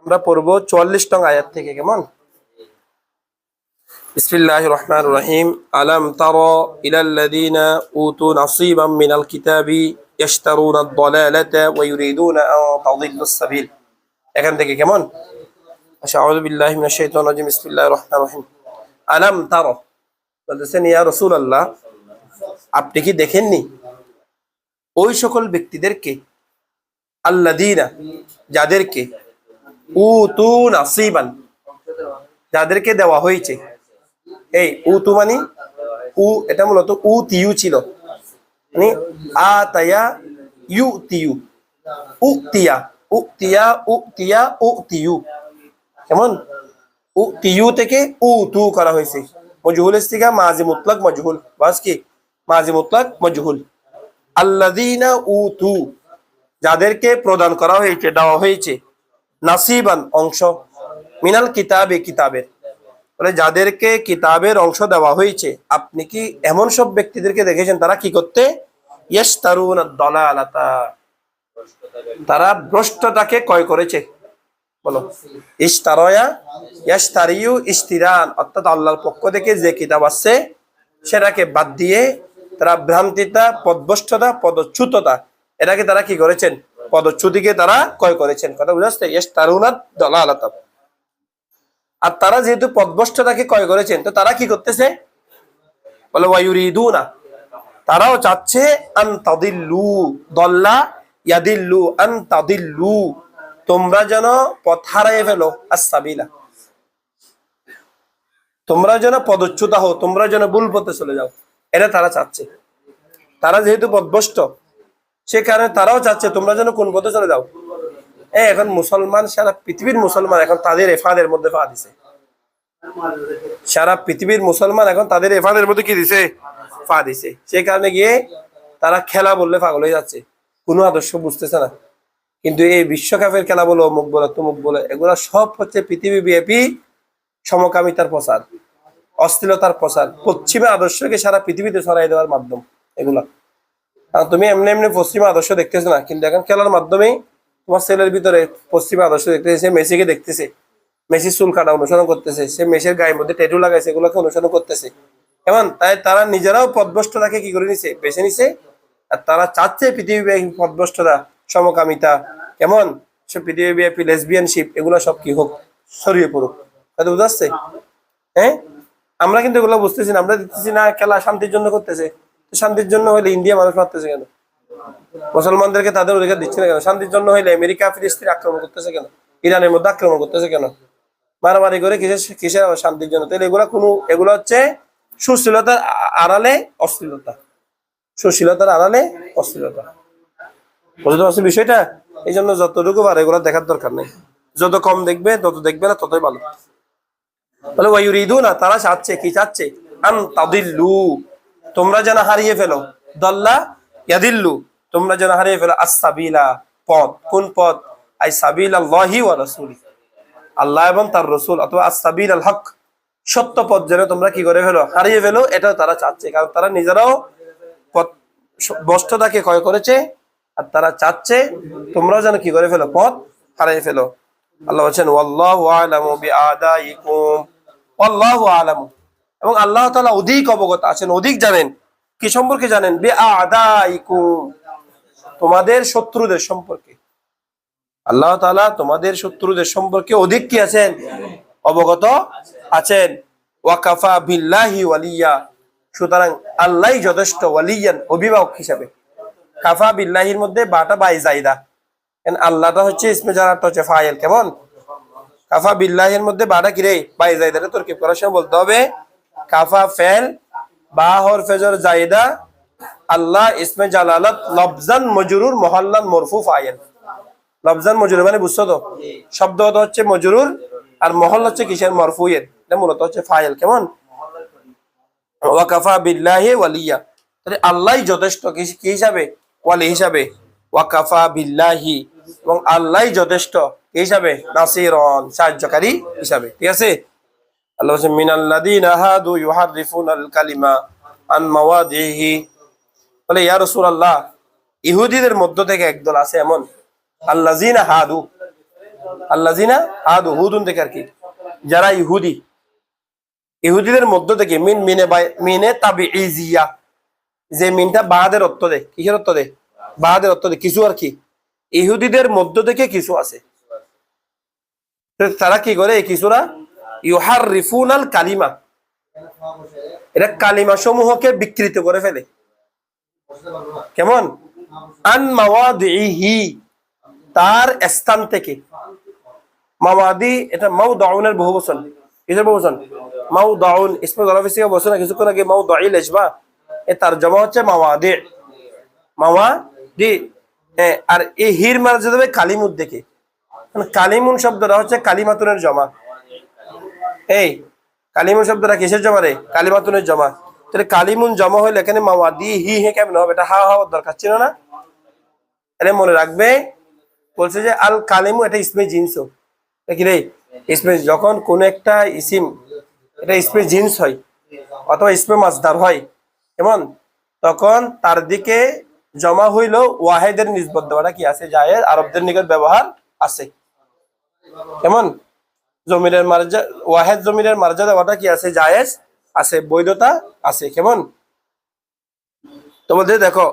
আমরা পড়ব 44 নং আয়াত থেকে। কেমন? বিসমিল্লাহির রহমানির রহিম। আলাম তারা ইলাল্লাযীনা উতু নাসীবাম মিনাল কিতাবি ইয়াশতারুনা আদ-দালালাতা ওয়া ইউরিদুনা আন তাদিল্লুস সাবিল। এখান থেকে কেমন? আউযু বিল্লাহি মিনাশ শাইতানির রাজিম। বিসমিল্লাহির রহমানির রহিম। আলাম তারা, বলতেছেন ইয়া রাসূলুল্লাহ, আপনি কি দেখেননি ওই সকল ব্যক্তিদেরকে, আল্লাযীনা, যাদেরকে, উতু নাসীবান, যাদেরকে দেওয়া হয়েছে। এই উতু মানে এটা মূলত উতিয়ু ছিল, মানে আতায়া ইউতিয়ু, উতিয়া উতিয়া উতিয়া উতিয়ু। কেমন? উতিয়ু থেকে উতু করা হয়েছে। মজহুল ইস্তিগা মাজি মুতলাক মজহুল, বাস কি মাজি মুতলাক মজহুল। আল্লাযীনা উতু, যাদেরকে প্রদান করা হয়েছে, দেওয়া হয়েছে, নাসিবান অংশ, মিনাল কিতাবে, কিতাবের, বলে যাদেরকে কিতাবের অংশ দেওয়া হয়েছে, আপনি কি এমন সব ব্যক্তিদেরকে দেখেছেন তারা কি করতে? ইয়াশতারুনা আদ-দালালাতা, তারা ভ্রষ্টতাকে ক্রয় করেছে। বলো, ইশতারায়া ইয়াশতারিয়ু ইশতিরান, অর্থাৎ আল্লাহর পক্ষ থেকে যে কিতাব আছে সেটাকে বাদ দিয়ে তারা ভ্রান্তিতা, পদভ্রষ্টতা, পদচ্যুততা, এটাকে তারা কি করেছেন? পদচ্যুতিকে তারা ক্রয় করেছেন। কথা বুঝাচ্ছে? ইয়াশতারুনা আদ-দালালাতা। আর তারা যেহেতু পদভ্রষ্টতাকে ক্রয় করেছেন, তো তারা কি করতেছে? বলে ওয়া ইউরিদুনা, তারাও চাচ্ছে, আন তাদিল্লু, দল্লা ইয়াদিল্লু, আন তাদিল্লু, তোমরা যেন পথ হারিয়ে ফেলো, আস-সাবিলা, তোমরা যেন পদচ্যুত হও, তোমরা যেন ভুল পথে চলে যাও, এটা তারা চাচ্ছে। তারা যেহেতু পদভ্রষ্ট, সে কারণে তারাও চাচ্ছে তোমরা যেন কোন পথে চলে যাও। এখন মুসলমান, সারা পৃথিবীর মুসলমান এখন তাদের এফাদের মধ্যে পা দিছে। সারা পৃথিবীর মুসলমান এখন তাদের এফাদের মধ্যে কি দিছে? পা দিছে। সেই কারণে গিয়ে তারা খেলা বললে পাগল হয়ে যাচ্ছে, কোনো আদর্শ বুঝতেছে না। কিন্তু এই বিশ্বকাপের খেলা বলো, অমুক বলো, তমুক বলো, এগুলা সব হচ্ছে পৃথিবী ব্যাপী সমকামিতার প্রচার, অশ্লীলতার প্রচার, পশ্চিমা আদর্শকে সারা পৃথিবীতে ছড়াই দেওয়ার মাধ্যম এগুলা। কারণ তুমি এমনি এমনি পশ্চিমা আদর্শ দেখতেছো না, কিন্তু এখন খেলার মাধ্যমে তোমার ছেলের ভিতরে পশ্চিমা আদর্শ দেখতেছে। সে মেসিকে দেখতেছে, মেসি চুল কাটা অনুসরণ করতেছে, সে মেসির গায়ের মধ্যে ট্যাটু লাগাইছে, এগুলোকে অনুসরণ করতেছে। এমন তাই তারা নিজেরাও পদভ্রষ্টতাকে কি করে নিছে? বেছে নিছে। আর তারা চাচ্ছে পৃথিবীব্যাপী পদভ্রষ্টতা, সমকামিতা, কেমন সব পৃথিবীব্যাপী লেসবিয়ানশিপ, এগুলো সব কি হোক, ছড়িয়ে পড়ুক। তাই বুঝতে পারছে? হ্যাঁ, আমরা কিন্তু এগুলো বুঝতেছি না। আমরা দেখতেছি না খেলা শান্তির জন্য করতেছে। শান্তির জন্য হইলে ইন্ডিয়া মানুষ মারতেছে কেন? মুসলমানদেরকে তাদের অধিকার দিচ্ছে না কেন? শান্তির জন্য হইলে আমেরিকা ফিলিস্তিন আক্রমণ করতেছে কেন? ইরানের মধ্যে আক্রমণ করতেছে কেন? মারামারি করে কিসের শান্তির জন্য? তাহলে এগুলো হচ্ছে সুশীলতার আড়ালে অশ্লীলতা, সুশীলতার আড়ালে অশ্লীলতা। বুঝতে পারছি বিষয়টা? এই জন্য যতটুকু পারে এগুলো দেখার দরকার নেই। যত কম দেখবে, তত দেখবে না, ততই ভালো। বলে ওয়া ইউরিদুনা, তারা চাচ্ছে, কি চাচ্ছে? আন তাদিল্লু, তোমরা যেন হারিয়ে ফেলো, দাল্লা ইয়াদিল্লু, তোমরা যেন হারিয়ে ফেলো, আস-সাবিলা, পথ। কোন পথ? আই সাবিলাল্লাহি ওয়া রাসূলি, আল্লাহ এবং তার রাসূল, অথবা আস-সাবিল আল হক, সত্য পথ যেন তোমরা কি করে ফেলো? হারিয়ে ফেলো। এটাও তারা চাচ্ছে, কারণ তারা নিজেরাও পথ ভ্রষ্টতাকে ক্রয় করেছে। আর তারা চাচ্ছে তোমরাও যেন কি করে ফেলো? পথ হারিয়ে ফেলো। আল্লাহ বলছেন ওয়াল্লাহু আ'লামু বিআদাইকুম, ওয়াল্লাহু আ'লামু, এবং আল্লাহ তাআলা অধিক অবগত আছেন, অধিক জানেন। কি সম্পর্কে জানেন? বিআদাইকুম, তোমাদের শত্রুদের সম্পর্কে। আল্লাহ তাআলা তোমাদের শত্রুদের সম্পর্কে অধিক কি আছেন? অবগত আছেন। ওয়া কাফা বিল্লাহি ওয়ালিয়া, সুতরাং আল্লাহই যথেষ্ট, ওয়ালিয়ান, অভিভাবক হিসাবে। কাফা বিল্লাহির মধ্যে বাটা বাই জায়দা, আল্লাহটা হচ্ছে ইসমে জালালটা হচ্ছে ফাইল। কেমন? কাফা বিল্লাহির মধ্যে বাটা কি রে? বাই জায়দা। তরকিব করার সময় বলতে হবে কাফা ফেল, বা হরফে জর জায়দা, আল্লাহ ইসমে জালালাত, লফজান মজরুর, মুহাল্লান মরফু, ফাইল। লফজান মজরুর মানে বুঝছো তো? শব্দ হচ্ছে মজরুর, আর মহল হচ্ছে কিসের? মরফুয়ের। এটা মূলত হচ্ছে ফাইল। কেমন? ওয়া কাফা বিল্লাহি ওয়ালিয়া, তাহলে আল্লাহই যথেষ্ট কি হিসাবে? ওয়ালি হিসাবে। ওয়া কাফা বিল্লাহি, এবং আল্লাহই যথেষ্ট কি হিসাবে? নাসিরন, সাহায্যকারী হিসাবে। ঠিক আছে? আল্লাহ বলেন মিনাল্লাযীনা হাদু ইউহাররিফুনাল কালিমা আন মাওয়াদিহি, বলে ইয়া রাসূলুল্লাহ, ইহুদীদের মধ্য থেকে একদল আছে এমন, আল্লাযীনা হাদু, আল্লাযিনা হাদু, হুদুন থেকে আর কি, যারা ইহুদি, ইহুদিদের মধ্য থেকে মিন মিনে মিনে তাবিঈজিয়া, যে মিনটা বাদের অর্থ দেয়, কিসের অর্থ দেয়? বাদের অর্থ দেয় কিছু আর কি। ইহুদিদের মধ্য থেকে কিছু আছে, তারা কি করে? এই কিছুরা ইউহাররিফুনাল কালিমা, এটা কালিমা সমূহকে বিকৃত করে ফেলে। কেমন? আন মাওয়াদিহি, তার স্থান থেকে। মাওয়াদি এটা মাওদাউনের বহুবচন, কিসের বহুবচন? মাওদাউন, ইসমে যরফ থেকে বলছো না কিছুক্ষণ আগে, মাওদাইল ইসবা, এ তরজমা হচ্ছে মাওয়াদি, মাওয়াদি। আর এই হির মার্জা দেবে কালিমুদ দেখে, কালিমুন শব্দটা হচ্ছে কালিমাতুনের জমা। এই কালিমুন শব্দটা কিসের জমা রে? কালিমাতুনের জমা। তাহলে কালিমুন জমা হইলে এখানে মাওয়াদি হি হে কেমন হবে? এটা হা হওয়ার দরকার ছিল না? এটা মনে রাখবে। বলছে যে আল কালিমু এটা ইসমে জিনস, কি রে? ইসমে, যখন কোন একটা ইসিম এটা ইসমে জিনস হয় অথবা ইসমে মাসদার হয়, এমন তখন তার দিকে জমা হইল ওয়াহেদের নিসবত দেওয়াটা কি আছে? জায়েজ, আরবদের নিকট ব্যবহার আছে। কেমন? জমিরের মার্জা, ওয়াহেদ জমিরের মার্জা দেওয়াটা কি আছে? জায়েজ আছে, বৈধতা আছে। কেমন? তো বলতে দেখো,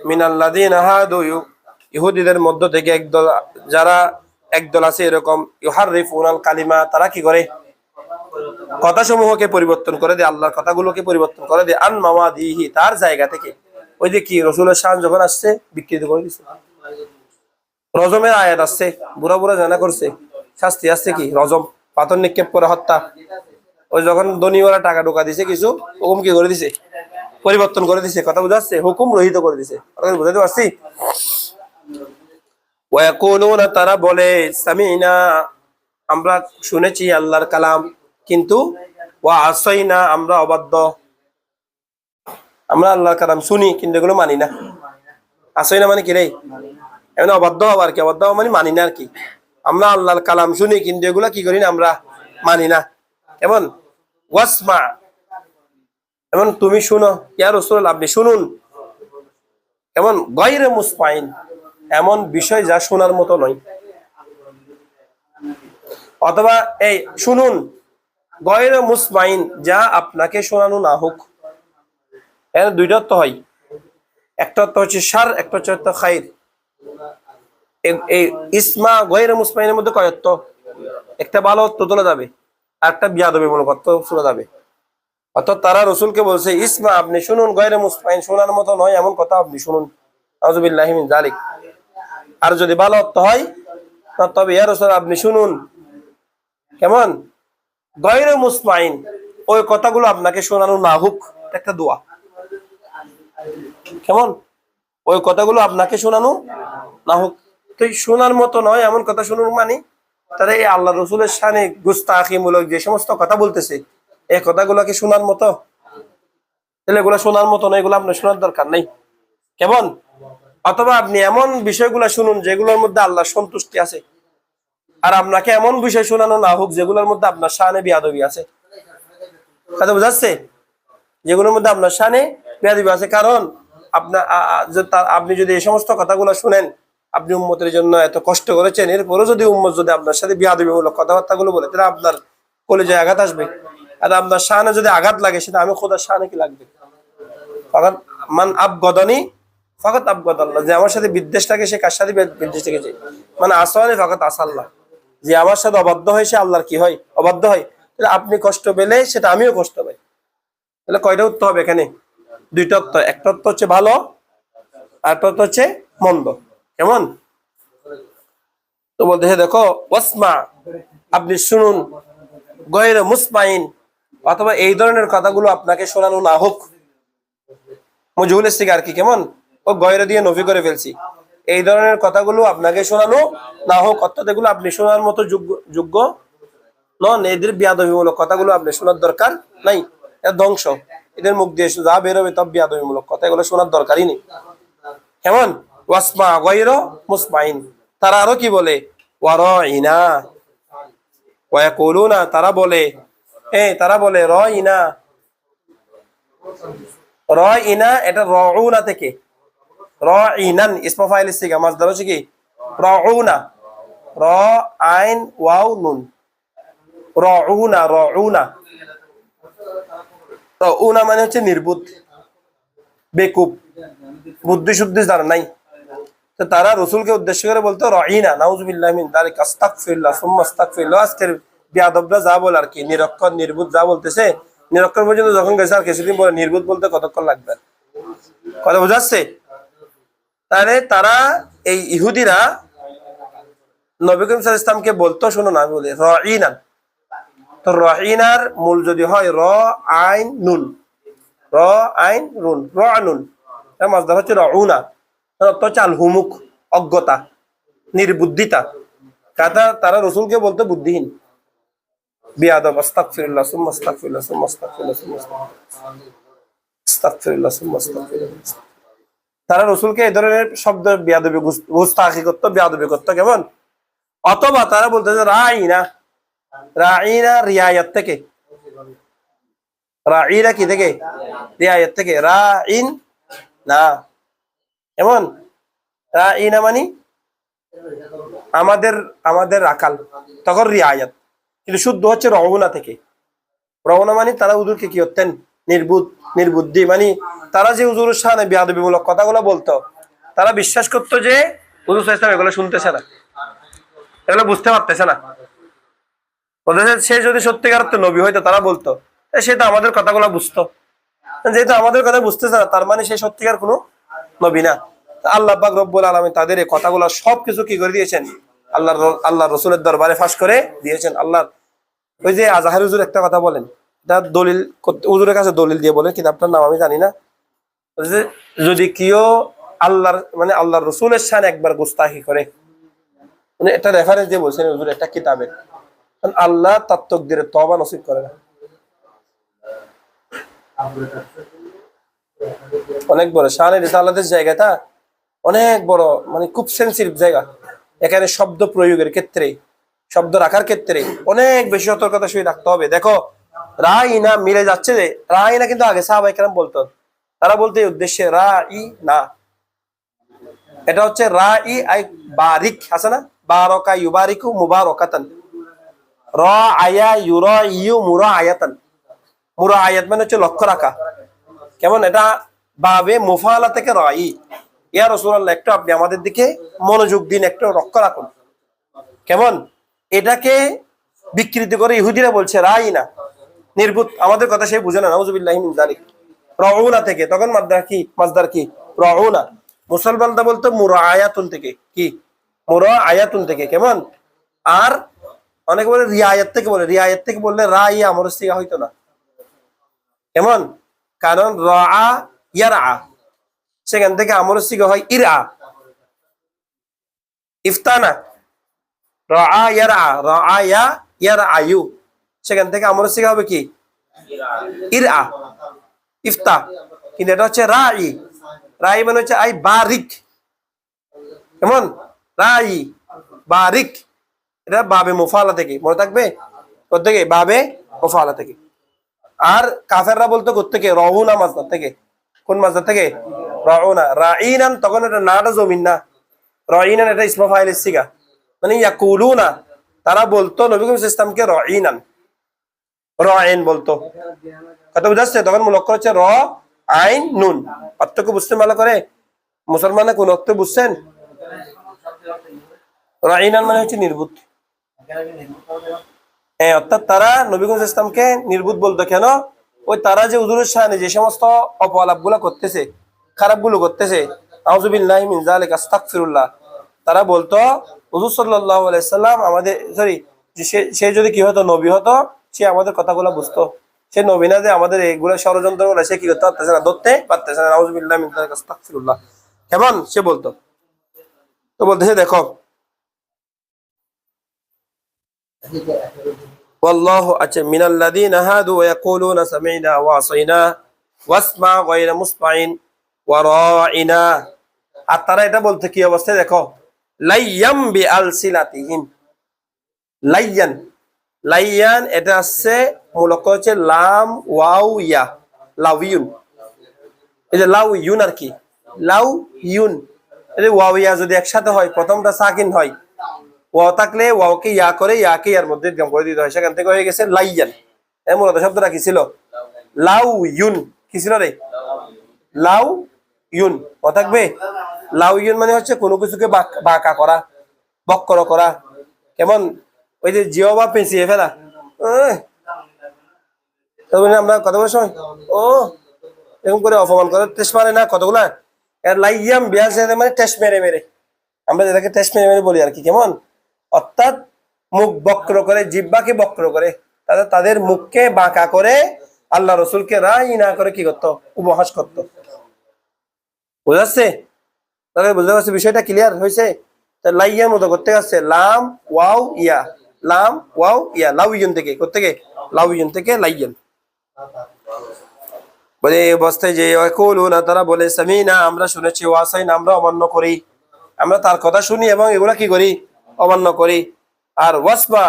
মিনাল্লাযিনা হাদু, ইহুদিদের মধ্য থেকে একদল, যারা একদল আছে এরকম, ইউহাররিফুনাল কালিমা, তারা কি করে? কথাসমূহকে পরিবর্তন করে দেয়, আল্লাহর কথাগুলোকে পরিবর্তন করে দেয়, আন মাওয়াদিহি, তার জায়গা থেকে। ওই যে কি রাসূলের শান যখন আসছে বিকৃত করে দিছে। রজমের আয়াত আসছে, বুড়া বুড়া জানা করছে, শাস্তি আসছে কি? রজম, পাথর নিক্ষেপ করে হত্যা। ওই যখন ধনীওয়ালা টাকা ঢোকা দিছে কিছু, হুকুম কি করে দিছে? পরিবর্তন করে দিছে। কথা বুঝাচ্ছে? হুকুম রহিত করে দিছে। বুঝাতে পারছি? ওয়ায়াকুলুনা, তারা বলে, সামি'না, আমরা শুনেছি আল্লাহর কালাম, কিন্তু ওয়া আসাইনা, আমরা অবাধ্য। আমরা আল্লাহর কালাম শুনি কিন্তু এগুলো মানি না। আসাইনা মানে কি রে? এমন অবাধ্য হওয়া আর কি, অবাধ্য হওয়া মানে মানি না আর কি। আমরা আল্লাহর কালাম শুনি কিন্তু এগুলা কি করি না? আমরা মানি না। এমন ওয়াসমা, এমন তুমি শুনো, ইয়া রাসূলুল্লাহ আপনি শুনুন। এমন গায়রে মুসমাইন, এমন বিষয় যা শোনার মতো নয়। অথবা এই শুনুন, গায়রে মুসমাইন, যা আপনাকে শোনানো না হোক। এর দুইটা অর্থ হয়, একটা অর্থ হচ্ছে শার, একটা হচ্ছে খাইর। এই ইসমা গায়রে মুসমাইনের মধ্যে কয় অর্থ? একটা ভালো অর্থ তোলা যাবে, আর একটা বিয়াদবিমূলক অর্থ তোলা যাবে। অর্থাৎ তারা রসুলকে বলছে, ইসমা আপনি শুনুন, গায়রে মুসমাইন শোনার মতো নয় এমন কথা আপনি শুনুন। আউযুবিল্লাহি মিন যালিক। আর যদি ভালো অর্থ হয়, তবে ইয়া রাসূল আপনি শুনুন। কেমন? গায়রে মুসমাইন, ওই কথাগুলো আপনাকে শোনানো না হোক, একটা দোয়া। কেমন? ওই কথাগুলো আপনাকে শোনানো না হোক। তো শোনার মতো নয় এমন কথা শুনুন মানে, তারা এই আল্লাহ রসুলের শানে গুস্তাখিমূলক যে সমস্ত কথা বলতেছে, এই কথাগুলোকে শোনার মতো? তাহলে এগুলো শোনার মতো নয়, এগুলো আপনার শোনার দরকার নেই। কেমন? অথবা আপনি এমন বিষয়গুলো শুনুন যেগুলোর মধ্যে আল্লাহর সন্তুষ্টি আছে, আর আপনাকে এমন বিষয় শোনানো না হোক যেগুলোর মধ্যে আপনার শানে বিয়াদবি আছে। কথা বুঝাচ্ছে? যেগুলোর মধ্যে আপনার শানে বিয়াদবি আছে। কারণ আপনার আপনি যদি এই সমস্ত কথাগুলো শুনেন, আপনি উম্মতের জন্য এত কষ্ট করেছেন, এরপরও যদি উম্মত যদি আপনার সাথে বিয়াদবিমূলক কথাবার্তাগুলো বলে, তাহলে আপনার কলিজায় আঘাত আসবে। আর আপনার শানে যদি আঘাত লাগে, সেটা আমি খোদার শানে কি লাগবে? ফাকাত মান আবগদানি ফাকাত আবগদাল্লাহ, যে আমার সাথে বিদ্বেষ থাকে সে কার সাথে বিদ্বেষ থেকেছে? মানে আসানি ফাকাত আসাল্লাহ, যে আমার সাথে অবাধ্য হয় সে আল্লাহর কি হয়? অবাধ্য হয়। তাহলে আপনি কষ্ট পেলে সেটা আমিও কষ্ট পাই। তাহলে কয়টা উত্তর হবে এখানে? দুইটা উত্তর। একটা উত্তর হচ্ছে ভালো, আর একটা উত্তর হচ্ছে মন্দ। কেমন? তো বলতে দেখো, ওয়াসমা আপনি শুনুন, গায়রে মুসমাইন, অথবা এই ধরনের কথাগুলো আপনাকে শোনানো না হোক। মজহুলের থেকে আর কি। কেমন? ও গয়রে দিয়ে নফি করে ফেলছি। এই ধরনের কথাগুলো আপনাকে শোনানো না হোক, অর্থাৎ এগুলো আপনি শোনার মতো যোগ্য নন। এদের বিয়াদবিমূলক কথাগুলো আপনি শোনার দরকার নাই, এর ধ্বংস। এদের মুখ দিয়ে যা বেরোবে সব বিয়াদবিমূলক কথা, এগুলো শোনার দরকারই নেই। কেমন? ওয়াসমা গায়রে মুসমাইন। তারা আরো কি বলে? ওয়ারাইনা, ওয়ায়াকুলুনা, তারা বলে, তারা বলে রাইনা। রাইনা এটা রাউনা থেকে, রাইনান ইসমা ফাইল থেকে মাসদার হচ্ছে কি? রাউনা। র আইন ওয়াও নুন, রউনা রউনা। রউনা মানে হচ্ছে নির্বুদ্ধ, বেকুব, বুদ্ধি শুদ্ধি জানা নাই। তো তারা রসুলকে উদ্দেশ্য করে বলতো রাইনা, নাউজুবিল্লাহি মিন যালিক, আস্তাগফিরুল্লাহ সুম্মা আস্তাগফিরুল্লাহ। আজকের বেয়াদবরা যা বলে আর কি, নিরক্ষর নির্বুদ্ধ যা বলতেছে, নিরক্ষর পর্যন্ত যখন গেছে আর কিছুদিন পরে নির্বুদ্ধ বলতে কতক্ষণ লাগবে? কথা বোঝাচ্ছে? তাহলে তারা এই ইহুদিরা নবী করিম সাল্লাল্লাহু আলাইহি ওয়াসাল্লামকে বলতো, শোনো না আমি বলি, রাইনা। তো রাইনার মূল যদি হয় র আইন নুন, র আইন নুন, রানুন, এর মাসদার হচ্ছে রাউনা, অর্থ হচ্ছে আল হুমুক, অজ্ঞতা, নির্বুদ্ধিতা। তারা রসুলকে বলতো বুদ্ধিহীন, বিয়াদব, আস্তাগফিরুল্লাহ সুম্মা আস্তাগফিরুল্লাহ সুম্মা আস্তাগফিরুল্লাহ সুম্মা আস্তাগফিরুল্লাহ সুম্মা আস্তাগফিরুল্লাহ। তারা রসুলকে এই ধরনের শব্দ বিয়াদবি, গুস্তাখি করতো, বিয়াদবি করতো। কেমন? অথবা তারা বলতো যে রাইনা, রাইনা রিয়ায়াত থেকে, রাইনা কি থেকে? রিয়ায়াত থেকে। রাইন না, এমন রাইনা মানে আমাদের আমাদের আকাল, তখন রিয়ায়াত। কিন্তু শুদ্ধ হচ্ছে রওনা থেকে। রওনা মানে তারা হুজুরকে কি করতেন? নির্বুদ্ধি, মানে তারা যে হুজুরের সামনে বিয়াদবিমূলক কথাগুলো বলতো, তারা বিশ্বাস করতো যে হুজুর সাল্লাল্লাহু আলাইহি ওয়াসাল্লাম এগুলো শুনতেছে না, এগুলো বুঝতে পারতেছে না। সে যদি সত্যিকার অর্থে নবী হইতো, তারা বলতো সে তো আমাদের কথাগুলো বুঝতো, যেহেতু আমাদের কথা বুঝতেছে না, তার মানে সে সত্যিকার কোনো নবী না। আল্লাহ পাক রব্বুল আলামিন তাদের এই কথাগুলো সবকিছু কি করে দিয়েছেন? আল্লাহ রসুলের দরবারে ফাঁস করে দিয়েছেন। আল্লাহ, ওই যে আজহার হুজুর একটা কথা বলেন, তার দলিল, হুজুরের কাছে দলিল দিয়ে বলেন, কিতাবটার নাম আমি জানি না, যে যদি কেউ আল্লাহর মানে আল্লাহর রসুলের শান একবার গুস্তাখি করে, মানে একটা রেফারেন্স দিয়ে বলছেন হুজুর একটা কিতাবে, আল্লাহ তার তাকদীরে তওবা নসিব করে না। অনেক বড় শানের রিসালাতের জায়গাটা, অনেক বড়, মানে খুব সেন্সিটিভ জায়গা। এখানে শব্দ প্রয়োগের ক্ষেত্রে, শব্দ রাখার ক্ষেত্রে অনেক বেশি সতর্কতা সহিত রাখতে হবে। দেখো রাইনা মিলে যাচ্ছে, যে রাইনা কিন্তু আগে সাহাবায়ে কেরাম বলতো, তারা বলতে এই উদ্দেশ্যে রাই না, এটা হচ্ছে রাই আই বারিক, আছে না, বারাকা ইউবারিকু মুবারাকাতান, রা আয়া ইউরা ইউ মুরা আয়াতান। মুরা আয়াত মানে হচ্ছে লক্ষ্য রাখা। কেমন? এটা বাবে মুফালা থেকে রাই। ইয়া রাসূলুল্লাহ, একটু আপনি আমাদের দিকে মনোযোগ দিন, একটু লক্ষ্য রাখুন। কেমন? এটাকে বিকৃতি করে ইহুদিরা বলছে রাই না, নির্বুত, আমাদের কথা সে বুঝে না, নাউজুবিল্লাহি মিন যালিক। রাউনা থেকে, তখন মাসদার কি? রাউনা। মুসলমানরা বলতো মুরাআয়াতুন থেকে, কি? মুরাআয়াতুন থেকে। কেমন? আর অনেকে বলে রিয়ায়াত থেকে, বলে রিয়ায়াত থেকে বললে রাই আমর সিগা হইতো না। কেমন? কারণ রা ইয়ারা, সেখান থেকে আমর সিগা হয় ইরা, ইফতানা, রা ইয়ারা, রা ইয়ারা আয়ু, সেখান থেকে আমর সিগা হবে কি? ইরা, ইফতা। কিন্তু এটা হচ্ছে রাই, রাই মানে হচ্ছে আই বারিক। কেমন? রাই বারিক, এটা বাবে মুফালা থেকে, মনে থাকবে, কোত্থেকে? বাবে মুফালা থেকে। আর কাফেররা বলতো কোত্থেকে? রউনা মাসদার থেকে। কোন মাসদার থেকে? রউনা। রাইনান, তখন এটা নাটা জমিন না, রাইনান এটা ইসমা ফাইলের সিগা, মানে ইয়াকুলুনা, তারা বলতো নবী করিম সাল্লাল্লাহু আলাইহি ওয়াসাল্লামকে রাইনান, রাইন বলতো। কথা বুঝাচ্ছে? তখন মূল অক্ষর হচ্ছে র আইন নুন। পার্থক্য বুঝতে ভালো করে? মুসলমানে কোন অর্থে বুঝছেন? রাইনান মানে হচ্ছে নির্বুত। হ্যাঁ, অর্থাৎ তারা নবী করিম সাল্লাল্লাহু আলাইহি ওয়াসাল্লামকে নির্বুত বলতো। কেন? ওই তারা যে হুজুরের সামনে যে সমস্ত অপলাপ গুলা করতেছে, খারাপ গুলো করতেছে, আউযুবিল্লাহি মিন যালিক, আস্তাগফিরুল্লাহ, তারা বলতো হুজুর সাল্লাল্লাহু আলাইহি সাল্লাম আমাদের, সরি, সে যদি কি হতো, নবী হতো, সে আমাদের কথাগুলো বুঝতো। সে নবী না, যে আমাদের এইগুলো ষড়যন্ত্র গুলো সে কি করতে পারতেছে না, ধরতে পারতেছে না। আউযুবিল্লাহি মিন যালিক, আস্তাগফিরুল্লাহ। কেমন? সে বলতো। তো বলতেছে দেখো, ওয়াল্লাহু, আচ্ছা, মিনাল্লাযীনা হাদু ইয়াকুলুনা সামি'না ওয়া আসাইনা ওয়াসমা গায়রা মুসমাইন ওয়া রাইনা। আর তারা এটা বলতে কি অবস্থায়? দেখো, লাইয়াম বিআলসিনাতিহিম, লাইয়ান, লাইয়ান এটা আছে মূল অক্ষর হচ্ছে লাম ওয়াও ইয়া, লাউইউন। এই যে লাউইউন আর কি, লাউইউন, এই যে ওয়াও ইয়া যদি একসাথে হয়, প্রথমটা সাকিন হয়, ওয়াও থাকলে ওয়াওকে ইয়া করে ইয়াকে ইয়ার মধ্যে ইদগাম করে দিতে হয়, সেখান থেকে হয়ে গেছে লাইয়ান। এর মূলত শব্দটা কি ছিল? লাউ ইউন। কি ছিল রে? লাউ ইউন। ও থাকবে লাউ ইউন মানে হচ্ছে কোনো কিছুকে বাঁকা করা, বক্র করা। কেমন ওই যে জিওবা পেঁচিয়ে ফেলা। আমরা কথা বলার সময় ও এরকম করে অপমান করে টেস্ট মারে না কতগুলা, লাইয়াম বিয়াস মানে টেস্ট মেরে মেরে, আমরা যেটাকে টেস্ট মেরে মেরে বলি আর কি। কেমন অর্থাৎ মুখ বক্র করে, জিহ্বাকে বক্র করে, তাদের মুখকে বাঁকা করে আল্লাহ রসুলকে রাই না করে কি করতো? উপহাস করতো। বুঝাচ্ছে? তাহলে বুঝতে পারছি বিষয়টা ক্লিয়ার হয়েছে? লাইয়ার মতো করতে গেছে লাম ওয়াও ইয়া, লাম ওয়াও ইয়া, লাউ ইয়ন থেকে করতে গে লাউ ইয়ন থেকে লাইয়ান। বলে এই অবস্থায় যে তারা বলে সামিনা আমরা শুনেছি, ওয়াসাইন আমরা অমান্য করি, আমরা তার কথা শুনি এবং এগুলা কি করি? অমান্য করি। আর ওয়াসমা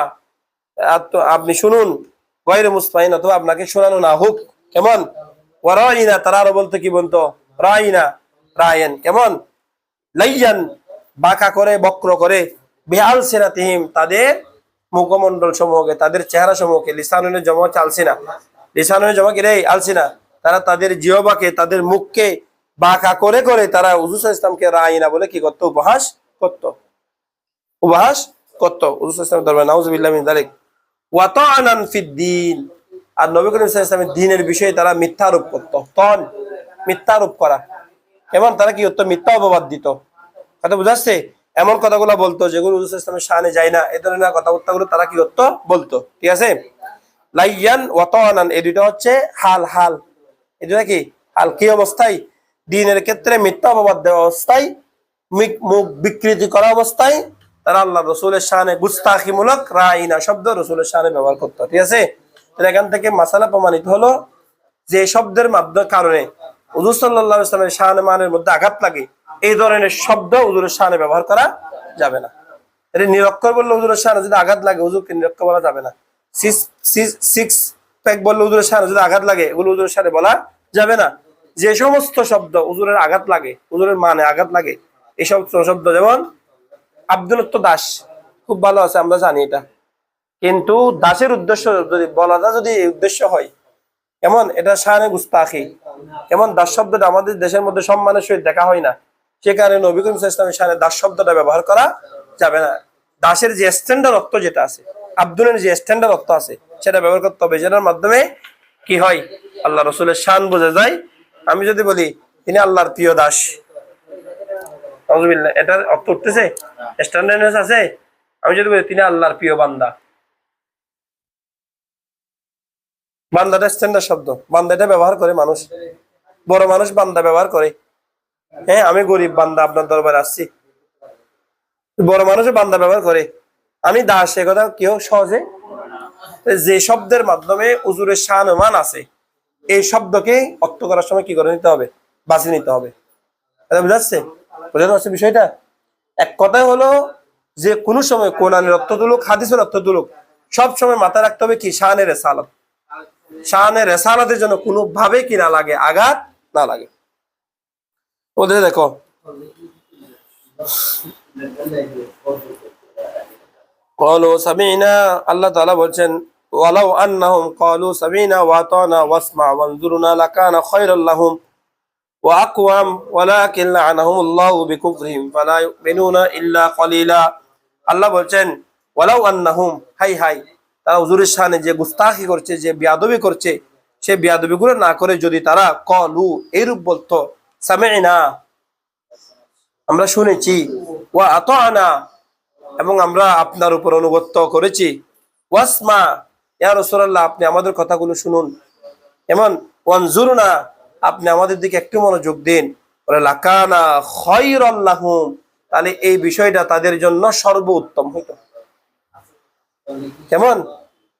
আপনি শুনুন, গয়রে মুসমাইন অথবা আপনাকে শোনানো না হোক। কেমন ওয়ারাইনা তারা আরো বলতো কি বলতো? রাইনা রায়ন। কেমন লাইয়ান বাঁকা করে বক্র করে, বেহাল সেনাতিহিম তাদের মুখমন্ডল সমূহকে, তাদের চেহারা সমূহকে, লিসানুনের জমা আলসিনা, লিসানুনের জমা কি রে? আলসিনা। তারা তাদের জিহ্বাকে, তাদের মুখকে বাঁকা করে করে তারা হুজুর ইসলামকে রাইনা বলে কি করতো? উপহাস করতো, উপহাস করতো হুজুর ইসলাম দরবারে। নাউজুবিল্লাহ মিন যালিক। ওয়া তাআনান ফিদ্দীন, আর নবী করিম সাল্লাল্লাহু আলাইহি ওয়াসাল্লামের দ্বীনের বিষয়ে তারা মিথ্যা আরোপ করতো। তন মিথ্যা আরোপ করা। কেমন তারা কি করতো? মিথ্যা অপবাদ দিত। কথা বুঝাচ্ছে? এমন কথাগুলো বলতো যেগুলো হুজুর ইসলামের শানে যায় না, এই ধরনের কথাবার্তাগুলো তারা কি করতো? বলতো। ঠিক আছে? লাইয়ান ওয়া তাআনান এই দুটো হচ্ছে হাল। হাল এই দুটো কি? হাল। কি অবস্থায়? দ্বীনের ক্ষেত্রে মিথ্যা অপবাদ দেওয়া অবস্থায়, মুখ বিকৃতি করা অবস্থায় তারা আল্লাহ রসুলের শানে গুস্তাখিমূলক রাইনা শব্দ রসুলের শানে ব্যবহার করতো। ঠিক আছে? এখান থেকে মাসালা প্রমাণিত হলো যে শব্দের মাধ্যমে কারণে হুজুর সাল্লাল্লাহু আলাইহি ওয়াসাল্লামের শানে মানের মধ্যে আঘাত লাগে, এই ধরনের শব্দ হুজুরের শানে ব্যবহার করা যাবে না। এটা নিরক্ষর বললে হুজুরের শানে যদি আঘাত লাগে, হুজুরকে নিরক্ষর বলা যাবে না। সিক্স প্যাক বললে হুজুরের শানে যদি আঘাত লাগে, এগুলো হুজুরের শানে বলা যাবে না। যে সমস্ত শব্দ হুজুরের আঘাত লাগে, হুজুরের মানে আঘাত লাগে, এই সমস্ত শব্দ, যেমন আব্দুলত দাস খুব ভালো আছে, আমরা জানি এটা, কিন্তু দাসের উদ্দেশ্য যদি বলাটা যদি উদ্দেশ্য হয়, এমন এটা শানে গুস্তাখি। এমন দাস শব্দটা আমাদের দেশের মধ্যে সম্মানের সহিত দেখা হয় না, সে কারণে নবী করিম সাল্লাল্লাহু আলাইহি ওয়াসাল্লামের শানে দাস শব্দটা ব্যবহার করা যাবে না। দাসের যে স্ট্যান্ডার্ড অর্থ যেটা আছে, আব্দুলের যে স্ট্যান্ডার্ড অর্থ আছে, সেটা ব্যবহার করতে হবে, যেটার মাধ্যমে কি হয়? আল্লাহ রসুলের শান বোঝা যায়। আমি যদি বলি তিনি আল্লাহর প্রিয় দাস, আউযুবিল্লাহ, এটার অর্থ উঠতেছে? স্ট্যান্ডার্ডনেস আছে? আমি যদি বলি তিনি আল্লাহর প্রিয় বান্দা, বান্দাটা স্ট্যান্ডার্ড শব্দ, বান্দা এটা ব্যবহার করে মানুষ, বড় মানুষ বান্দা ব্যবহার করে। হ্যাঁ, আমি গরিব বান্দা আপনার দরবারে আসছি, বড় মানুষও বান্দা ব্যবহার করে। আমি দাস, এ কথা কেউ সহজে, যে শব্দের মাধ্যমে হুজুরের শান ও মান আছে, এই শব্দকে অর্থ করার সময় কি করে নিতে হবে? বাঁচিয়ে নিতে হবে। বুঝাচ্ছে? বোঝানো হচ্ছে বিষয়টা? এক কথায় হলো যে কোনো সময় কোরআনের অর্থ তুলুক, হাদিসের অর্থ তুলুক, সব সময় মাথায় রাখতে হবে কি? শানের রেসালাত। শানের রেসালাতের জন্য কোনো ভাবে কি না লাগে? আঘাত না লাগে। ওদের দেখো ক্বালু সামি'না, আল্লাহ তাআলা বলছেন ওয়ালাউ আন্নাহুম ক্বালু সামি'না ওয়া আতা'না ওয়াসমা ওয়ানজুরনা লাকানা খায়রাল লাহুম ওয়া আকওয়াম ওয়ালাকিন লা'আনাহুমুল্লাহু বিকুফরিহিম ফালা ইউমিনুনা ইল্লা কলিলা। আল্লাহ বলছেন ওয়ালাউ আন্নাহুম, হাই হাই, তারা হুজুরের শানে যে গুস্তাখি করছে, যে বেয়াদবি করছে, সে বেয়াদবিগুলো না করে যদি তারা ক্বালু এইরূপ বলতো, সামি'না আমরা শুনেছি, ওয়া আতা'না এবং আমরা আপনার উপর অনুগত করেছি, ওয়াসমা ইয়া রাসূলুল্লাহ আপনি আমাদের কথাগুলো শুনুন, এমন ওয়ানজুরনা আপনি আমাদের দিকে একটু মনোযোগ দিন, বলে লাকানা খায়রাল লাহুম, তাহলে এই বিষয়টা তাদের জন্য সর্বোত্তম হইতো। কেমন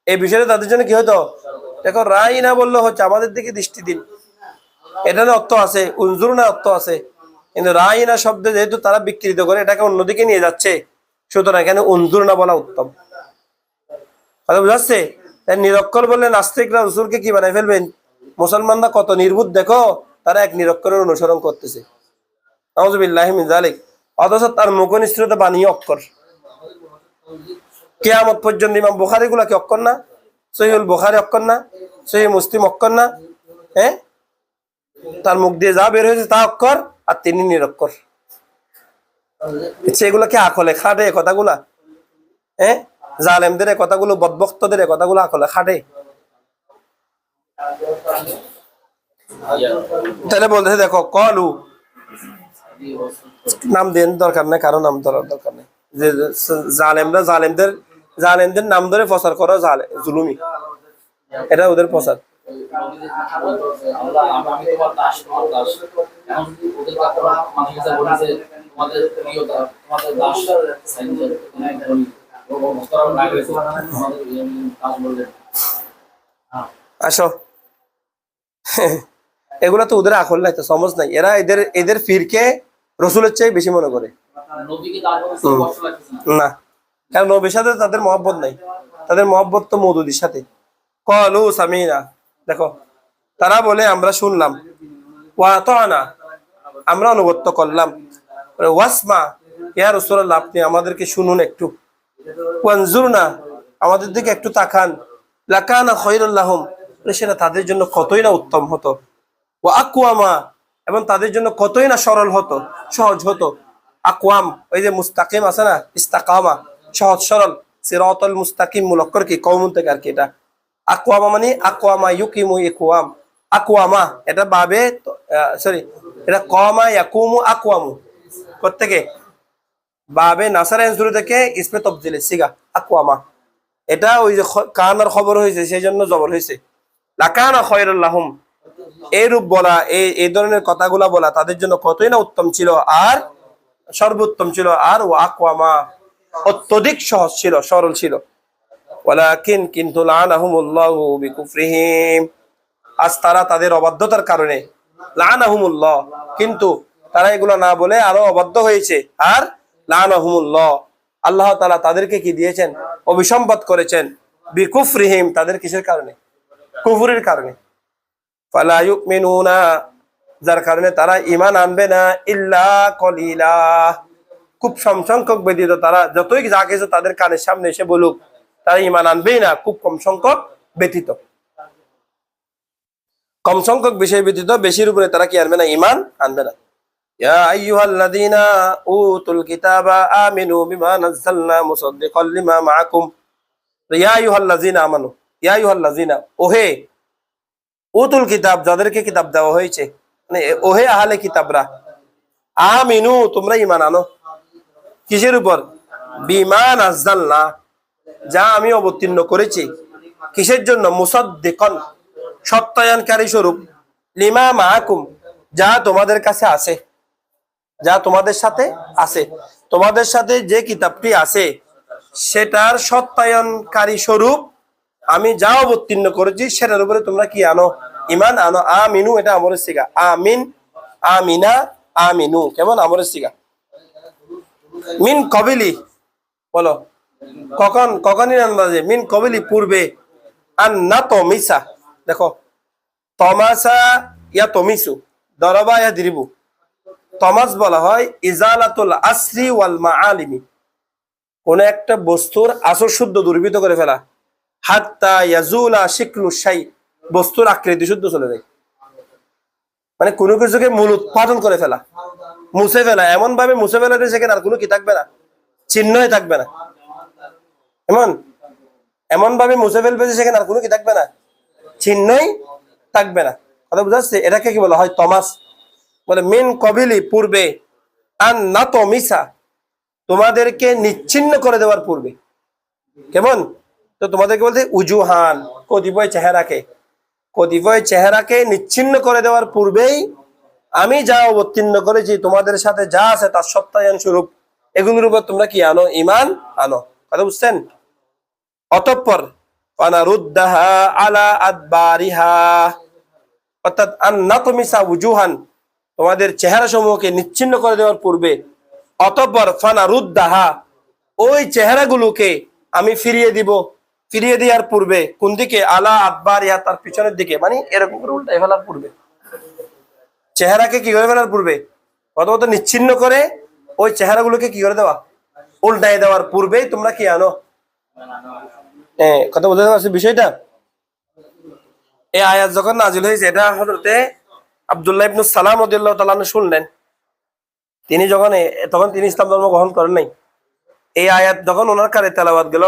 এই বিষয়টা তাদের জন্য কি হতো? দেখো, রাইনা বললে হচ্ছে আমাদের দিকে দৃষ্টি দিন, এটা অর্থ আছে, উনজুরনা অর্থ আছে, কিন্তু রাইনা শব্দ যেহেতু তারা বিকৃত করে এটাকে অন্যদিকে নিয়ে যাচ্ছে, সুতরাং এখানে উনজুরনা বলা উত্তম। কথা বুঝাচ্ছে? নিরক্ষর বললে নাস্তিকরা রসুলকে কি বানাই ফেলবেন? মুসলমানরা কত নির্বুধ দেখো, তারা এক নিরক্ষরের অনুসরণ করতেছে, নাউযুবিল্লাহি মিন যালিক, অথচ তার মুখ নিঃসৃত বাণী অক্ষর। কিয়ামত পর্যন্ত ইমাম বুখারী গুলা কি অক্ষর না? সহিহুল বুখারী অক্ষর না? সহিহ মুসলিম অক্ষর না? হ্যাঁ, তার মুখ দিয়ে যা বের হয়েছে তা অক্ষর, আর তিনি নিরক্ষর। এগুলো কি আকলে খাটে কথাগুলা? হ্যাঁ, জালেমদের কথাগুলো, বদবক্তদের কথাগুলো আকলে খাটে? তাহলে বলতেছে দেখো, কলু, নাম দেন দরকার নেই, কারো নাম ধরার দরকার নেই। যে জালেমরা জালেমদের নাম ধরে প্রচার করো জুলুমি, এটা ওদের প্রচার। আসো, এগুলা তো ওদের আকল নাই, তো সমজ নাই। এরা এদের এদের ফিরকে রসুলের চেয়ে বেশি মনে করে না, কারণ নবীর সাথে তাদের মহব্বত নাই, তাদের মহব্বত তো মওদুদির সাথে। কলু সামিনা, দেখো তারা বলে আমরা শুনলাম, ওয়া আতানা, আমরা অনুগত্য করলাম, ওয়াসমা, ইয়া রাসূলুল্লাহ আপনি আমাদেরকে শুনুন একটু, ওয়ানজুরনা, আমাদের দিকে একটু তাকান, লাকানা খায়রুল লাহুম, সেটা তাদের জন্য কতই না উত্তম হতো, ওয়া আকওয়ামা, এবং তাদের জন্য কতই না সরল হতো, সহজ হতো। আকওয়াম, ওই যে মুস্তাকিম আছে না, ইস্তাকামা, সহজ সরল, সিরাতাল মুস্তাকিম মূল অক্ষর কি কওমুন থেকে আর কি। এটা আকওয়ামা মানে আকওয়ামা ইউকিমু ইকওয়াম, আকওয়ামা এটা বাবে, সরি, এটা কমা ইয়াকুমু আকওয়ামু প্রত্যেকে বাবে নাসারা শুরু থেকে ইসমে তবদিল সিগা আকওয়ামা। এটা ওই যে কানার খবর হয়েছে সেই জন্য জবর হয়েছে, লাকানা খায়রুল লাহুম, এই রূপ বলা, এই ধরনের কথাগুলা বলা তাদের জন্য কতই না উত্তম ছিল, আর সর্বোত্তম ছিল, আর ও আকওয়ামা অত্যধিক সহজ ছিল, সরল ছিল। ওয়ালাকিন, কিন্তু লানাহুমুল্লাহু বিকুফরিহিম, আজ তারা তাদের অবাধ্যতার কারণে, লানাহুমুল্লাহ, কিন্তু তারা এগুলো না বলে আরো অবাধ্য হয়েছে, আর লানাহুমুল্লাহ, আল্লাহ তাআলা তাদেরকে কি দিয়েছেন? অভিসম্পাত করেছেন, বিকুফরিহিম, তাদের কিসের কারণে? কুফরের কারণে। ফালা ইউমিনুনা, যার কারণে তারা ঈমান আনবে না, ইল্লা কলিলা, খুব কম সংখ্যক ব্যতীত। তারা যতই যা কিছু তাদের কানের সামনে এসে বলুক, তারা ঈমান আনবেই না, খুব কম সংখ্যক ব্যতীত। কম সংখ্যক বিষয় ব্যতীত বেশির উপরে তারা কি আনবে না? ঈমান আনবে না। ইয়া আইয়ুহাল্লাযীনা উতুল কিতাবা আমিনু বিমা নাযালনা মুসাদ্দিকাল লিমা মাআকুম, ইয়া আইয়ুহাল্লাযীনা আমানু, ইয়া আইয়ুহাল্লাযীনা, ওহে উতুল কিতাব, যাদেরকে কিতাব দেওয়া হয়েছে, মানে ওহে আহলে কিতাবরা, আমিনু, তোমরা ঈমান আনো, কিসের উপর? বিমা নাযালনা, যা আমি অবতীর্ণ করেছি, কিসের জন্য? মুসাদ্দিকান, সত্যায়নকারী স্বরূপ, লিমা মাআকুম, যা তোমাদের কাছে আছে, যা তোমাদের সাথে আছে, তোমাদের সাথে যে কিতাবটি আছে সেটার সত্যায়নকারী স্বরূপ আমি যা অবতীর্ণ করেছি সেটার উপরে তোমরা কি আনো? ঈমান আনো। আমিনু, এটা আমরের সিগা, আমিন, আমিনা, আমিনু, কেমন আমরের সিগা। মিন কবিলি, বলো কখন, কখনই আন্দাজে, মিন কবিলি, পূর্বে, আন না তমিসা, দেখো তমাসা ইয়া তমিসু, দরবা ইয়া দিরিবু। তমাস বলা হয় ইজালাতুল আসরি ওয়াল মাআলিমি, কোন একটা বস্তুর আসর শুদ্ধ দুর্বৃত করে ফেলা, হাত্তা ইয়াজুলা শিকলু শাই, বস্তুর আকৃতি শুদ্ধ চলে যায়, মানে কোনো কিছুকে মূল উৎপাদন করে ফেলা, মুছে ফেলা, এমন ভাবে মুছে ফেলা যে সেখানে আর কোনো কি থাকবে না, চিহ্নই থাকবে না। এমন এমন ভাবে মুছে ফেলবে যে সেখানে আর কোনো কি থাকবে না, চিহ্নই থাকবে না। কথা বুঝা যাচ্ছে? এটাকে কি বলা হয়? তমাস। বলে মিন কবিলি, পূর্বে, আন না তমিসা, তোমাদেরকে নিচ্ছিন্ন করে দেওয়ার পূর্বে। কেমন? তো তোমাদেরকে বলতে উজুহান, কতিপয় চেহারাকে নিচ্ছিন্ন করে দেওয়ার পূর্বেই আমি যা অবতীর্ণ করেছি তোমাদের সাথে যা আছে তার সত্যায়ন স্বরূপ এগুলোর উপর তোমরা কি আনো? ঈমান আনো। কথা বুঝছেন? অতঃপর ফানারুদ্দাহা আলা আদবারিহা, অর্থাৎ আন নাতমিসা উজুহান, তোমাদের চেহারা সমূহকে নিচ্ছিন্ন করে দেওয়ার পূর্বে, অতঃপর ফানারুদ্দাহা, ওই চেহারাগুলোকে আমি ফিরিয়ে দিব, ফিরিয়ে দেওয়ার পূর্বে, কোন দিকে? আলা আদবারিহা, তার পিছনের দিকে, মানে এরকম করে উল্টাই ফেলার পূর্বে, চেহারাকে কি করে ফেলার পূর্বে, প্রথমত নিচ্ছিন্ন করে ওই চেহারাগুলোকে কি করে দেওয়া? উল্টাই দেওয়ার পূর্বেই তোমরা কি আনো। কথা বলতে পারছি বিষয়টা। এই আয়াত যখন নাজিল হয়েছে, এটা হযরতে আব্দুল্লাহ ইবনে সালাম রাদিয়াল্লাহু তাআলা আনহু শুনলেন। তিনি যখন তখন তিনি ইসলাম ধর্ম গ্রহণ করেন নাই। এই আয়াত যখন ওনার কানে তেলাওয়াত গেল,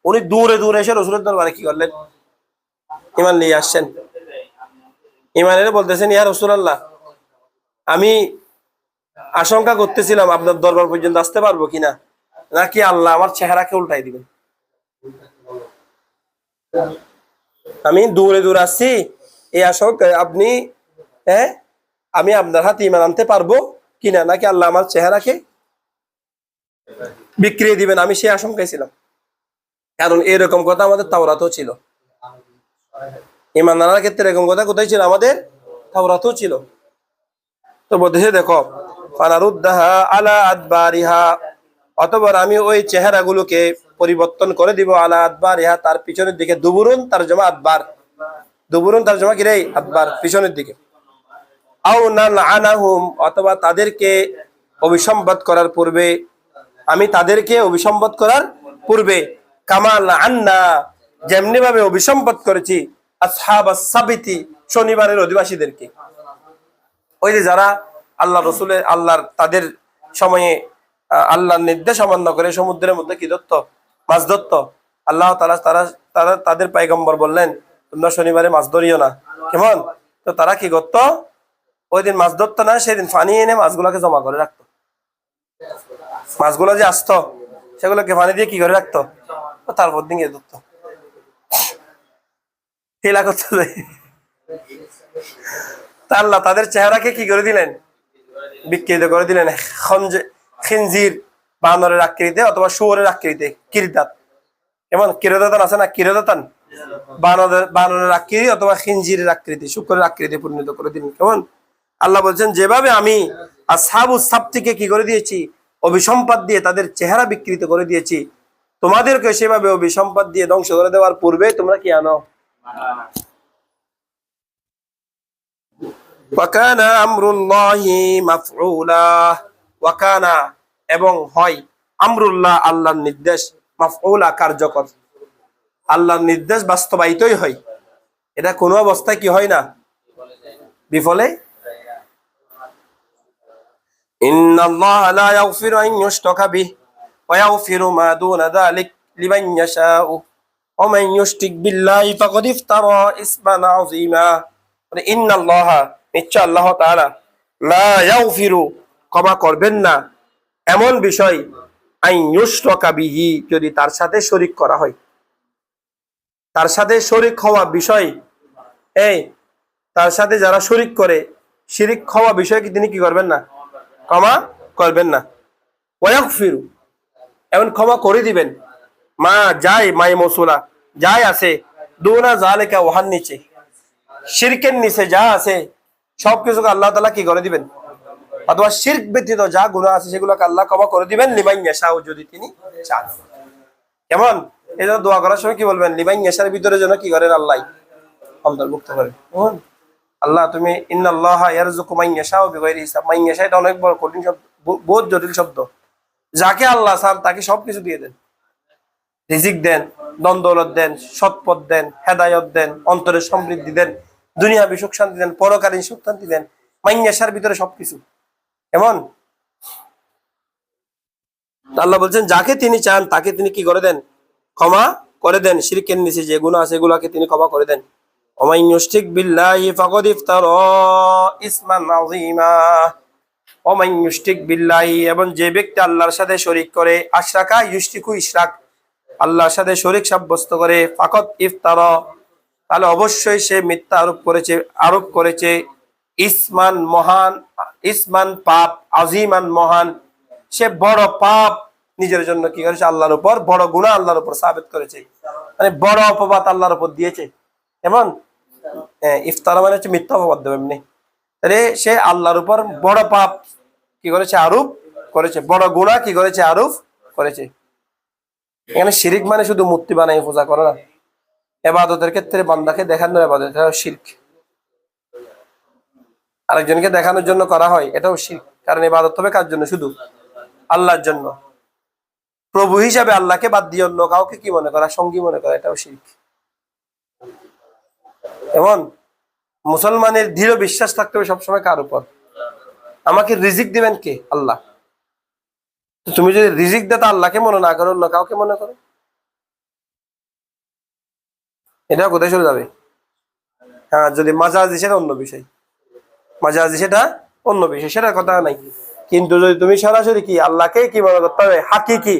উনি দূরে দূরে এসে রাসূলের দরবারে কি করলেন, ঈমান নিয়ে আসছেন। ঈমানের বলতেছেন, ইয়া রাসূলুল্লাহ, আমি আশঙ্কা করতেছিলাম আপনার দরবার পর্যন্ত আসতে পারবো কিনা, নাকি আল্লাহ আমার চেহারাকে উল্টাই দিবেন। আমি দূরে দূরে আসছি এই আশঙ্কায়, আপনি আমি আপনার হাতে ঈমান আনতে পারবো কিনা, নাকি আল্লাহ আমার চেহারাকে বিক্রিয়ে দিবেন, আমি সেই আশঙ্কায় ছিলাম। কারণ এরকম কথা আমাদের তাওরাতেও ছিল। ঈমান আনার ক্ষেত্রে এরকম কথা কোথায় ছিল, আমাদের তাওরাতেও ছিল। তো বলতেছে দেখো, ফানারুদ্দাহা আলা আদবারিহা, অতঃপর আমি ওই চেহারাগুলোকে পরিবর্তন করে দিব, আলা আদবারিহা, তার পিছনের দিকে। দুবুরুন তারজমা আদবার, দুবুরুন তারজমা কি রে, আদবার, পিছনের দিকে। আও নালআনাহুম, অথবা তাদেরকে অভিসম্বোধ করার পূর্বে, আমি তাদেরকে অভিসম্বোধ করার পূর্বে, কামা লাআন্না, যেমনি ভাবে অভিসম্বোধ করেছি আসহাবাস সাবিতি, শনিবারের অধিবাসীদেরকে। ওই যে যারা আল্লাহ রসুলের আল্লাহর তাদের সময়ে আল্লাহর নির্দেশ অমান্য করে সমুদ্রের মধ্যে কি ধরত, মাছ ধরত। আল্লাহ তারা তারা তারা তাদের পয়গম্বর বললেন, তোমরা শনিবারে মাছ ধরিও না। কেমন? তো তারা কি করত, ওই দিন মাছ ধরতো না, সেদিন পানি এনে মাছগুলোকে জমা করে রাখতো। মাছগুলো যে আসতো সেগুলোকে পানি দিয়ে কি করে রাখতো, তারপর দিন গিয়ে ধরতো। হিলা করতো। আল্লাহ তাদের চেহারাকে কি করে দিলেন, বিকৃত করে দিলেন। খিনজির, বানরের আকৃতিতে অথবা শুয়োরের আকৃতিতে, কিরদাত। এমন কিরদাতান আছে না, কিরদাতান, বানরের আকৃতি অথবা খিনজিরের আকৃতি, শুকরের আকৃতি পরিণত করে দিলেন। কেমন? আল্লাহ বলছেন, যেভাবে আমি আসহাবুস সাবতিকে কি করে দিয়েছি, অভিসম্পাদ দিয়ে তাদের চেহারা বিকৃত করে দিয়েছি, তোমাদেরকে সেভাবে অভিসম্পাদ দিয়ে ধ্বংস করে দেওয়ার পূর্বে তোমরা কি আনো। ওয়াকানা আমরুল্লাহি মাফউলা, ওয়াকানা, এবং হয়, আমরুল্লাহ, আল্লাহর নির্দেশ, মাফউলা, কার্যকর। আল্লাহর নির্দেশ বাস্তবায়িতই হয়, এটা কোনো অবস্থায় কি হয় না, বিফলে। ইন্নাল্লাহা লা ইয়াগফিরু আন ইউশরাকা বিহি ওয়া ইয়াগফিরু মা দুনা যালিক লিমান ইয়াশাউ ওয়া মান ইউশরিক বিল্লাহি ফাকাদ ইফতারা ইসমান আযীমা। মানে ইন্নাল্লাহা, নিশ্চয় আল্লাহ তাআলা, লা ইয়াগফিরু, ক্ষমা করবেন না, এমন বিষয়, আন ইউশরাকা বিহি, যদি তার সাথে শরীক করা হয়। তার সাথে শরীক হওয়া বিষয়, এই তার সাথে যারা শরীক করে, শিরিক হওয়া বিষয় কি তিনি কি করবেন না, ক্ষমা করবেন না। ওয়াগফিরু, এমন ক্ষমা করে দিবেন, মা যায়, মাই মৌসুলা, যাই আছে, দুনা জালিকা, ওহার নিচে, শিরকের নিচে যা আছে সবকিছুকে আল্লাহ তাআলা কি করে দিবেন, অথবা শিরক ব্যতীত যা গুনাহ আছে সেগুলোকে আল্লাহ ক্ষমা করে দিবেন, লিমান ইয়াশাউ, যদি তিনি চান। কেমন? এই জন্য দোয়া করার সময় কি বলবেন, লিমান ইয়াশার ভিতরে যেন কি করেন, আল্লাহ অন্তর্ভুক্ত করেন। আল্লাহ তুমি ইন্নাল্লাহা ইয়ারযুকু মান ইয়াশাউ বিগাইরি হিসাব। মান ইয়াশা, এটা অনেক বড় কঠিন শব্দ, বহুত জটিল শব্দ। যাকে আল্লাহ চান তাকে সবকিছু দিয়ে দেন, রিজিক দেন, ধন দৌলত দেন, সৎপথ দেন, হেদায়ত দেন, অন্তরের সমৃদ্ধি দেন, দুনিয়াবি সুখ শান্তি দেন, পরকালীন সুখ শান্তি দেন। মান ইয়াশার ভিতরে সবকিছু। এমন আল্লাহ বলছেন, যাকে তিনি চান তাকে তিনি কি করে দেন, ক্ষমা করে দেন। শিরকের নিচে যে গুনাহ আছে এগুলাকে তিনি ক্ষমা করে দেন। ওমান ইউশরিক বিল্লাহি ফাকাদ ইফতারা ইসমান আযীমা। ওমান ইউশরিক বিল্লাহি, এবং যে ব্যক্তি আল্লাহর সাথে শরীক করে, আশরাকা ইউশরিকু ইশরাক, আল্লাহর সাথে শরীক সাব্যস্ত করে, ফাকাদ ইফতারা, তাহলে অবশ্যই সে মিথ্যা আরোপ করেছে, ইসমান, মহান, ইসমান, পাপ, আযীমান, মহান, সে বড় পাপ নিজের জন্য কি করেছে, আল্লাহর উপর বড় গুনাহ আল্লাহর উপর সাবিত করেছে, মানে বড় অপবাদ আল্লাহর উপর দিয়েছে। এমন ইফতারা মানে হচ্ছে মিথ্যা অপবাদ দেবে এমনি। তাহলে সে আল্লাহর উপর বড় পাপ কি করেছে, আরোপ করেছে, বড় গুনাহ কি করেছে, আরোপ করেছে। এখানে শিরিক মানে শুধু মূর্তি বানাই পূজা করা না, ইবাদতের ক্ষেত্রে বান্দাকে দেখানোর ইবাদত, এটা শিরক। আরেকজনকে দেখানোর জন্য করা হয়, এটাও শিরক। কারণ ইবাদত হবে কার জন্য, শুধু আল্লাহর জন্য। প্রভু হিসাবে আল্লাহকে বাদ দিয়ে অন্য কাউকে কি মনে করা, সঙ্গী মনে করা, এটাও শিরক। এমন মুসলমানের দৃঢ় বিশ্বাস থাকতে হবে সবসময় কার উপর? আমাকে রিজিক দিবেন কে? আল্লাহ। তো তুমি যদি রিজিক দাতা আল্লাহকে মনে না করো, অন্য কাউকে মনে করো, এটা কোথায় চলে যাবে? হ্যাঁ, যদি মাজাজি সেটা অন্য বিষয়, মাজাজি সেটা অন্য বিষয়, সেটার কথা নাই। কিন্তু যদি তুমি সরাসরি কি আল্লাহকে কি মনে করতে হবে? হাকিকি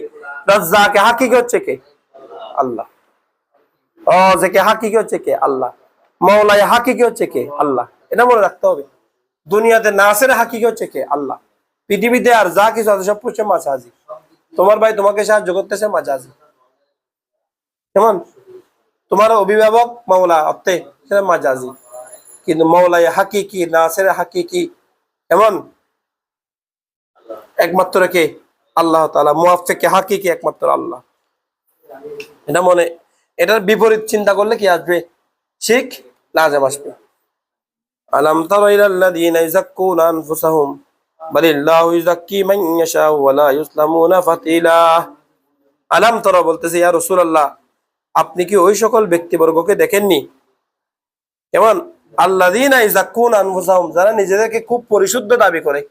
রাজ্জাকে, হাকিকি হচ্ছে কে? আল্লাহ। ও যে কে হাকিকি হচ্ছে কে? আল্লাহ। মওলায় হাকিকি হচ্ছে কে? আল্লাহ। এটা মনে রাখতে হবে। দুনিয়াতে নাসের হাকিকি হচ্ছে কে? আল্লাহ। পৃথিবীতে আর যা কিছু আছে সব কিছু মাজাজি। তোমার ভাই তোমাকে সাহায্য করতেছে, মাজাজি। কেমন? তোমার অভিভাবক মাওলা অর্থে, সেটা মাজাজি। কিন্তু মওলায় হাকিকি, নাসের হাকিকি, এমন একমাত্র কে? আল্লাহ তাআলা। মুওয়াফফিকে হাকিকি একমাত্র আল্লাহ। এটা মনে, এটার বিপরীত চিন্তা করলে কি আসবে? শিরক লাজম আসবে। আলাম তারা ইলাল্লাযীনা ইয়াযাক্কুনা আনফুসাহুম বালিল্লাহু ইযাক্কি মান ইয়াশাউ ওয়া লা ইউসলামুনা ফাতিলা। আলাম তারা বলতেছে, ইয়া রাসূলুল্লাহ, আপনি কি ওই সকল ব্যক্তিবর্গকে দেখেননি? কেমন? আল্লাযীনা ইয়াযাক্কুনা আনফুসাহুম, যারা নিজেদেরকে খুব পরিশুদ্ধ দাবি করে।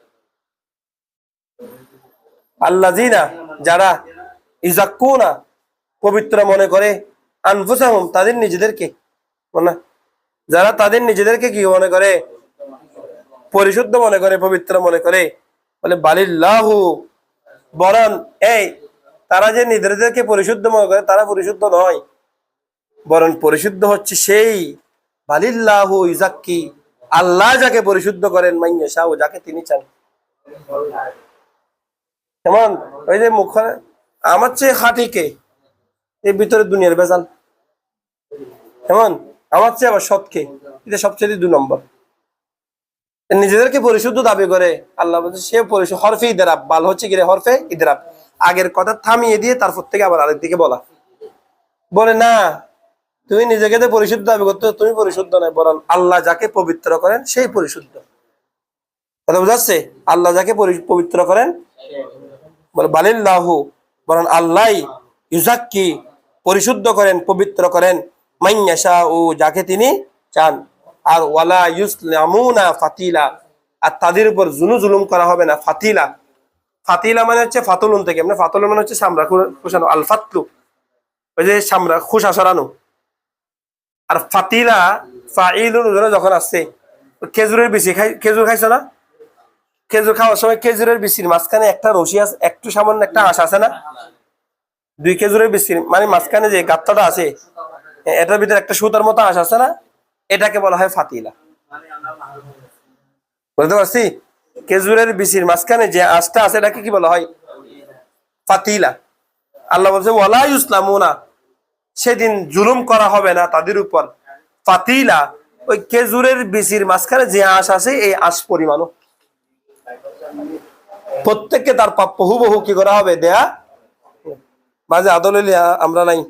আল্লাযীনা, যারা, ইয়াযাক্কুনা, পবিত্র মনে করে, আনফুসাহুম, তাদের নিজেদেরকে, না, যারা তাদের নিজেদেরকে কি মনে করে? পরিশুদ্ধ মনে করে, পবিত্র মনে করে। বলে বালিল্লাহু, বরং এই তারা যে নিজেদেরকে পরিশুদ্ধ মনে করে, তারা পরিশুদ্ধ নয়, বরং পরিশুদ্ধ হচ্ছে সেই বালিল্লাহু ইযাক্কি, আল্লাহ যাকে পরিশুদ্ধ করেন, মাইয়াশাউ, যাকে তিনি চান। কেমন? ওই যে মুখ, আমার চেয়ে খাঁটি কে? এর ভিতরে দুনিয়ার ভেজাল। কেমন? আমার চেয়ে আবার সৎ কে? এটা সবচেয়ে 2 নম্বর। নিজেদেরকে পরিশুদ্ধ দাবি করে, আল্লাহ বলছে সে পরিশুদ্ধ। হরফে ইদরাব, বাল হচ্ছে কি রে? হরফে ইদরাব, আগের কথা থামিয়ে দিয়ে তারপর থেকে আবার আরেক দিকে বলা। বলে না, তুমি নিজেকে যে পরিশুদ্ধ দাবি করতে, তুমি পরিশুদ্ধ নয়, বরং আল্লাহ যাকে পবিত্র করেন সেই পরিশুদ্ধ। কথা বুঝাচ্ছে? আল্লাহ যাকে পবিত্র করেন, বলে বালিল্লাহু, বরং আল্লাহ, ইউযাক্কি, পরিশুদ্ধ করেন, পবিত্র করেন, মান ইয়াশাউ, যাকে তিনি চান। আর ওয়ালা ইউসলামুনা ফাতিলা, আর তাদের উপর জুলুম করা হবে না। ফাতিলা, ফাতিলা মানে হচ্ছে ফাতুলুন থেকে, মানে ফাতুলুন মানে হচ্ছে চামড়া খোসানো, আল ফাতলু, ওই যে চামড়া খোসা সরানো। আর ফাতিলা ফাইলুন যখন আসছে, খেজুরের বিচি খেজুর খাইছো না? খেজুর খাওয়ার সময় খেজুরের বিচির মাঝখানে একটা রশি আছে, একটু সামান্য একটা আঁশ আছে না? 2 খেজুরের বিচির মানে মাঝখানে যে গাঁথটা আছে, এটার ভিতরে একটা সুতার মতো আঁশ আছে না? এটাকে বলা হয় ফাতিলা। বুঝতে পারছি? খেজুরের বিচির মাঝখানে যে আঁশটা আছে, এটাকে কি বলা হয়? ফাতিলা। আল্লাহ বলছে ওয়ালা ইউসলামুনা, সেদিন জুলুম করা হবে না তাদের উপর। ফাতিলা, ওই খেজুরের বিচির মাঝখানে যে আঁশ আছে, এই আঁশ পরিমাণও প্রত্যেককে তার প্রাপ্য হুবহু কি করা হবে? দেয়া। মাঝে আদল হইলে আমরা নাই,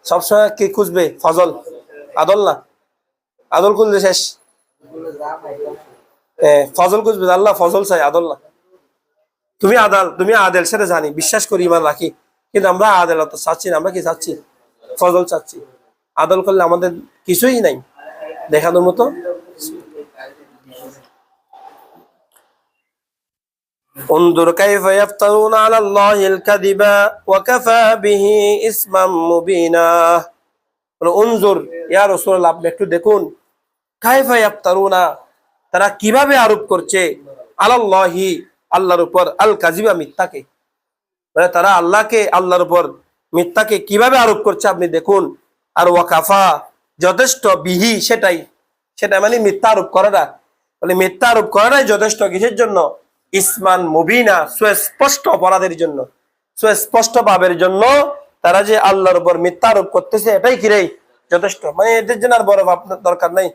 সবসময় কি খুঁজবে? ফজল, আদল না। আদল খুঁজলে শেষ। ফজল খুঁজবে, আল্লাহ ফজল চাই, আদল না। তুমি আদাল, তুমি আদেল, সেটা জানি, বিশ্বাস করি, ইমান রাখি, কিন্তু আমরা আদালত চাচ্ছি না। আমরা কি চাচ্ছি? ফজল চাচ্ছি। আদল করলে আমাদের কিছুই নাই দেখানোর মতো। انظر كيف يفترون على الله الكذب وكفى به اسما مبينا। انظر ইয়া রাসূলুল্লাহ, আপনি একটু দেখুন, কাইফা ইয়াফতারুনা, তারা কিভাবে আরোপ করছে, আলাল্লাহি, আল্লাহর উপর, আল কাযিবা, মিথ্যাকে। মানে তারা আল্লাহকে, আল্লাহর উপর মিথ্যাকে কিভাবে আরোপ করছে আপনি দেখুন। আর ওয়াকাফা, যথেষ্ট, বিহি, সেটাই, সেটা মানে মিথ্যা আরোপ করাটা, মানে মিথ্যা আরোপ করাটাই যথেষ্ট। কিসের জন্য? ইসমান মুবিনা, সুস্পষ্ট অপরাধের জন্য, সুস্পষ্ট পাপের জন্য তারা যে আল্লাহর উপর মিথ্যা আরোপ করতেছে, এটাই কিরে যথেষ্ট। মানে এদের জন্য আর বড় পাপ দরকার নাই।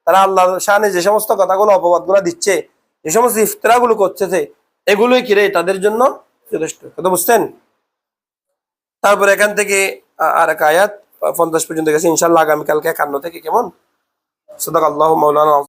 তারা আল্লাহর শানে যে সমস্ত কথাগুলো, অপবাদ গুলা দিচ্ছে, যে সমস্ত ইফতিরা গুলো করতেছে, এগুলোই কিরে তাদের জন্য যথেষ্ট। কথা বুঝছেন? তারপর এখান থেকে আর এক আয়াত 50 পর্যন্ত গেছে। ইনশাআল্লাহ আগামীকালকে 51 থেকে, কেমন? সাদাকাল্লাহু মাওলানা।